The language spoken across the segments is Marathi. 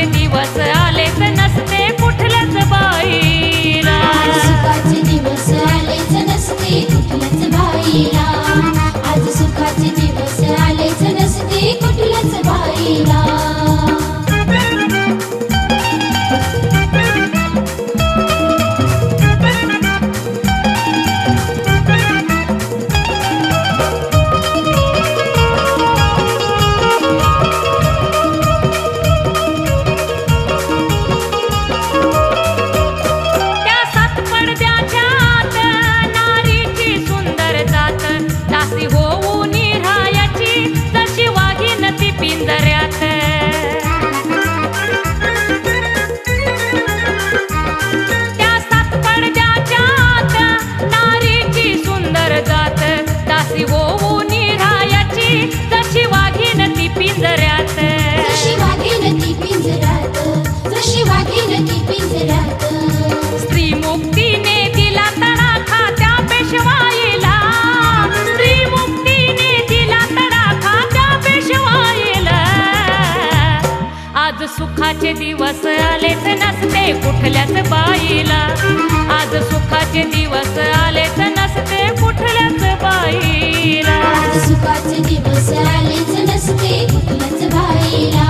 सुखाचे दिवस आलेच नसते कुठल्याच बाईला. आज सुखाचे दिवस आलेच नसते कुठल्याच बाईला. आज सुखाचे दिवस आलेच नसते कुठल्याच बाईला. सुखाचे दिवस आलेच नसते कुठल्याच बाईला. आज सुखाचे दिवस आलेच नसते कुठल्याच बाईला. आज सुखाचे दिवस आलेच नसते कुठल्याच बाईला.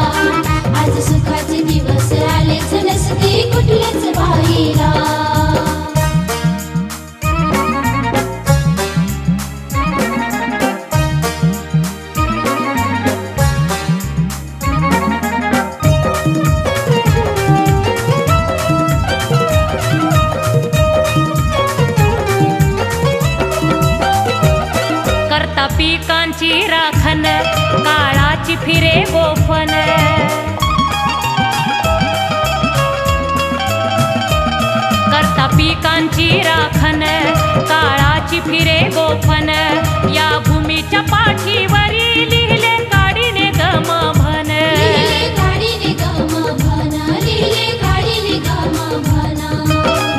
आज सुखाचे दिवस आलेच नसते कुठल्याच बाईला. पिकांची राखण काळाची फिरे गोफन. करता पिकांची राखण काळाची फिरे गोफन. या भूमीच्या पाठीवरी लिहिले काढीने गम भन.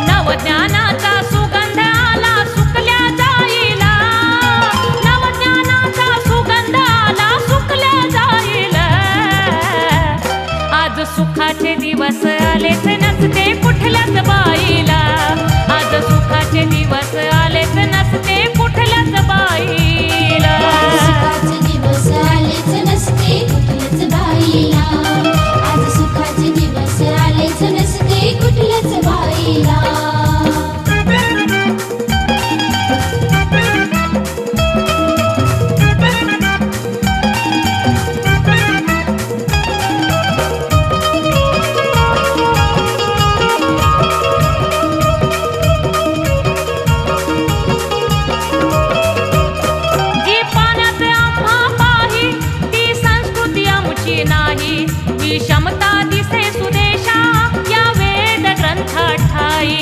नवज्ञानाचा सुगंध आला सुकल्या जाईला. नवज्ञानाचा सुगंध आला सुकल्या जाईला. आज सुखाचे दिवस आलेच नसते कुठल्याच बाईला. आज सुखाचे दिवस आलेच नसते कुठल्याच बाईला. सुखाचे दिवस आलेच नसते कुठल्याच बाईला. आज सुखाचे दिवस आलेच नसते कुठल्याच बाईला. क्षमता दिसे सुदेशा या वेद ग्रंथ ठाई.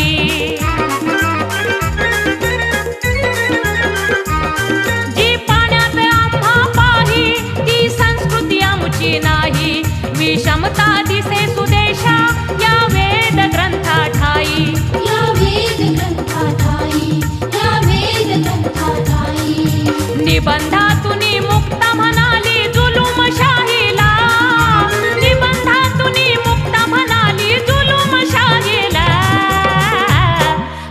जी पाण्यात आम्हा पाही ती संस्कृती आमची नाही. विषमता दिसे सुदेशा या वेद ग्रंथ ठाई. या वेद ग्रंथ ठाई. या वेद ग्रंथ ठाई. निबंधातून मुक्त म्हणाली जुलूम शाहीला.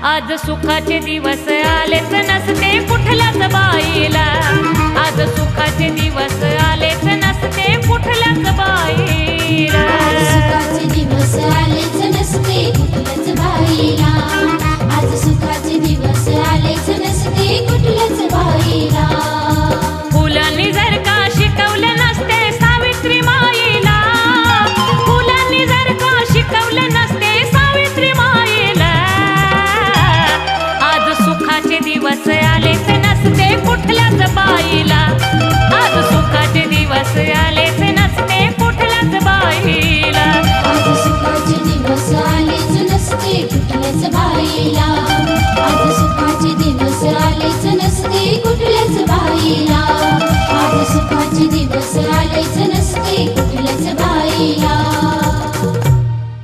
आज सुखाचे दिवस आलेच नसते कुठल्याच बाईला. आज सुखाचे दिवस आलेच नसते कुठल्याच बाईला. सुखाचे दिवस आलेच नसते कुठल्याच बाईला. आज सुखाचे दिवस आलेच नसते कुठल्याच बाईला. फुलांनी जर का शिकवले नसते सावित्री माईला. फुलांनी जर का शिकवले नसते सावित्री माईला. आज सुखाचे दिवस आलेच नसते कुठल्याच बाईला. आज सुखाचे दिवस आलेच नसते कुठल्याच बाईला. आज सुखाचे दिवस आलेच नसते कुठल्याच बाईला. आज सुखाचे दिवस आलेच नसते कुठल्याच बाईला. आज सुखाचे दिवस